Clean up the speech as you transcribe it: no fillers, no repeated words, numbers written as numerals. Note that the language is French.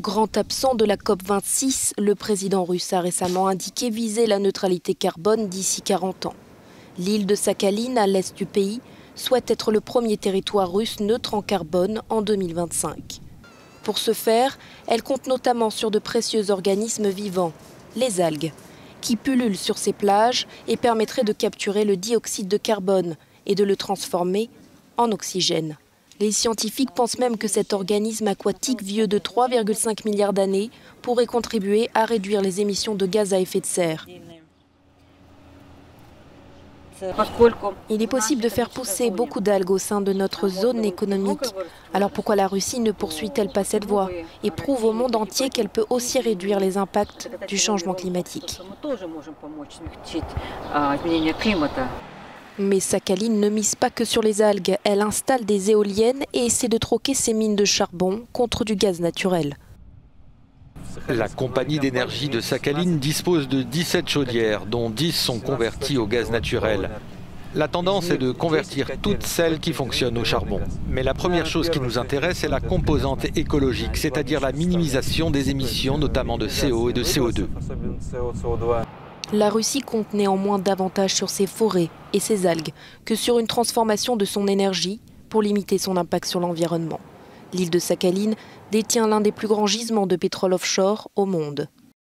Grand absent de la COP26, le président russe a récemment indiqué viser la neutralité carbone d'ici 40 ans. L'île de Sakhaline, à l'est du pays, souhaite être le premier territoire russe neutre en carbone en 2025. Pour ce faire, elle compte notamment sur de précieux organismes vivants, les algues, qui pullulent sur ses plages et permettraient de capturer le dioxyde de carbone et de le transformer en oxygène. Les scientifiques pensent même que cet organisme aquatique vieux de 3,5 milliards d'années pourrait contribuer à réduire les émissions de gaz à effet de serre. Il est possible de faire pousser beaucoup d'algues au sein de notre zone économique. Alors pourquoi la Russie ne poursuit-elle pas cette voie et prouve au monde entier qu'elle peut aussi réduire les impacts du changement climatique? Mais Sakhaline ne mise pas que sur les algues. Elle installe des éoliennes et essaie de troquer ses mines de charbon contre du gaz naturel. La compagnie d'énergie de Sakhaline dispose de 17 chaudières, dont 10 sont converties au gaz naturel. La tendance est de convertir toutes celles qui fonctionnent au charbon. Mais la première chose qui nous intéresse est la composante écologique, c'est-à-dire la minimisation des émissions, notamment de CO et de CO2. La Russie compte néanmoins davantage sur ses forêts et ses algues que sur une transformation de son énergie pour limiter son impact sur l'environnement. L'île de Sakhaline détient l'un des plus grands gisements de pétrole offshore au monde.